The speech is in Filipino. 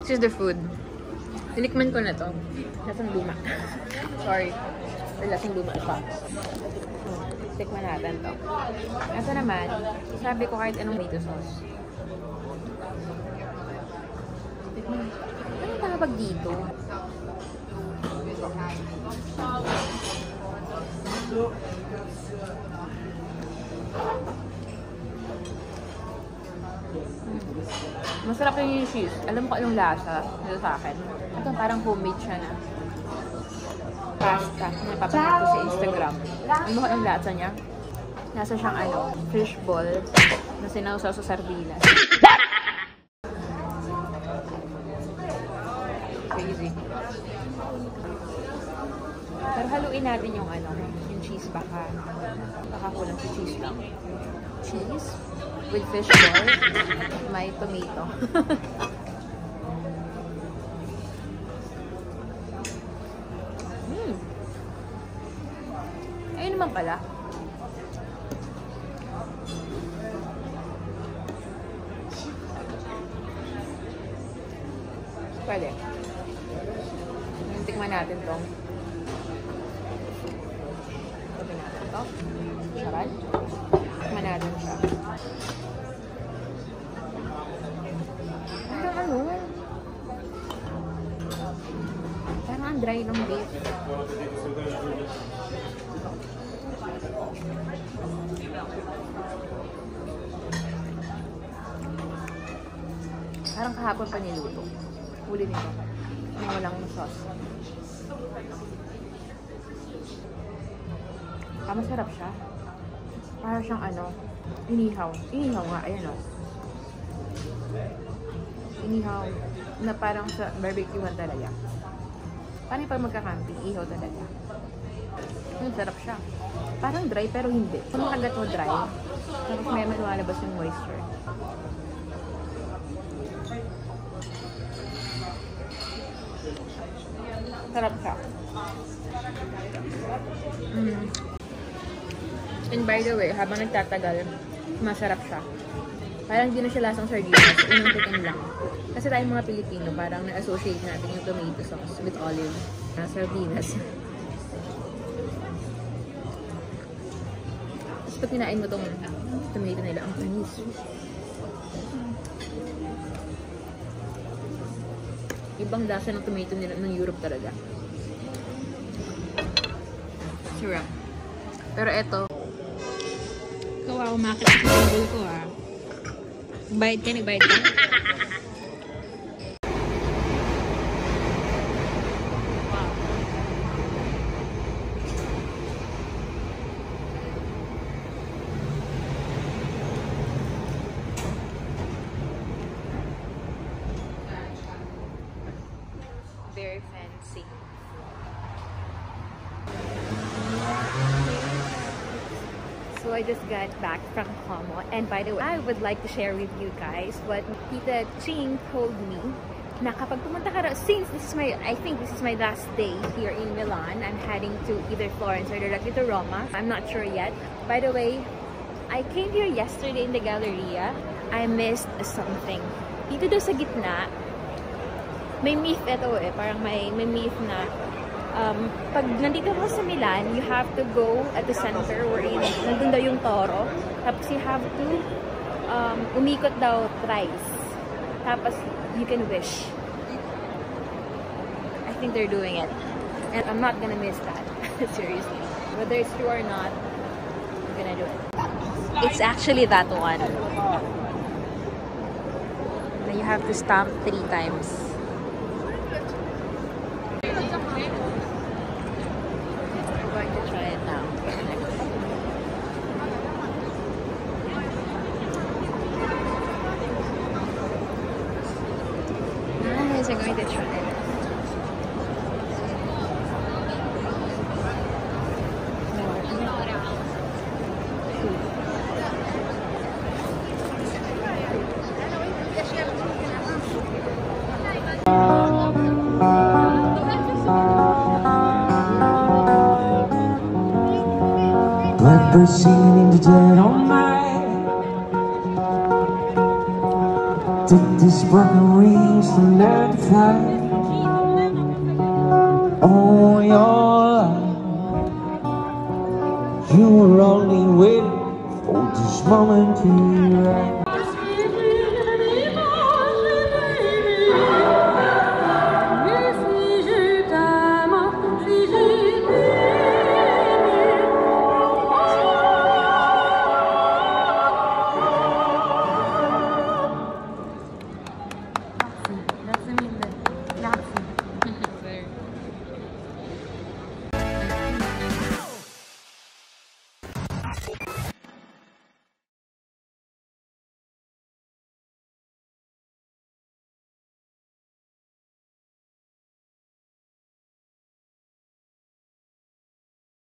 This is the food. Tinikman ko na to. Lasang luma. Sorry. Or lasang luma pa. Tikman natin to. Ito naman, sabi ko kahit anong tomato sauce. Anong tawag dito? Masarap yung cheese. Alam ko anong lasa nito sa akin. Ito parang homemade siya na pasta. Napapanood ko sa Instagram. Alam mo anong lasa niya? Nasa siyang fish ball na sinausaw sa sardinas. Crazy. Pero haluin natin yung yung cheese baka kulang sa cheese lang. Cheese with fish ball, may tomato. Ayun naman pala. Pwede. Tikman natin to. Tikman natin to. Sarap. Tikman natin siya. Parang ang dry ng beef. Parang kahapon pa niluto. Huli nito. May walang sauce. Masarap siya. Parang siyang inihaw. Inihaw nga, ayan o. Inihaw na parang sa barbecuehan talaga. Paano pag magkakamping? Ihaw talaga. Sarap siya. Parang dry pero hindi. Kung makagat mo dry, tapos may lumalabas yung moisture. Sarap siya. And by the way, habang nagtatagal, masarap siya. Parang hindi na siya lasang sardinas. Unang tikim lang. Kasi tayong mga Pilipino, parang na-associate natin yung tomato sauce with olive na sardinas. Tapos pag kinain mo itong tomato nila, ang tanis. Ibang lasa ng tomato nila ng Europe talaga. Sarap. Pero eto, kawawa umakit sa table ko Nagbayad ka, nagbayad ka. Very fancy. So I just got back from Como, and by the way, I would like to share with you guys what Tita Ching told me na kapag pumunta ka since I think this is my last day here in Milan, I'm heading to either Florence or directly to Roma. I'm not sure yet. By the way, I came here yesterday in the Galleria. I missed something. Dito daw sa gitna, may myth ito parang may myth na pag nandito ka sa Milan, you have to go at the center wherein nandun daw yung toro. Tapos you have to umikot daw thrice. Tapos you can wish. I think they're doing it. And I'm not gonna miss that. Seriously. Whether it's true or not, I'm gonna do it. It's actually that one. Then you have to stamp 3 times. I'm going to try it. Blackbird singing in the dead of night. Took these broken wings to learn to fly. All your life, you were only waiting for this moment to rise.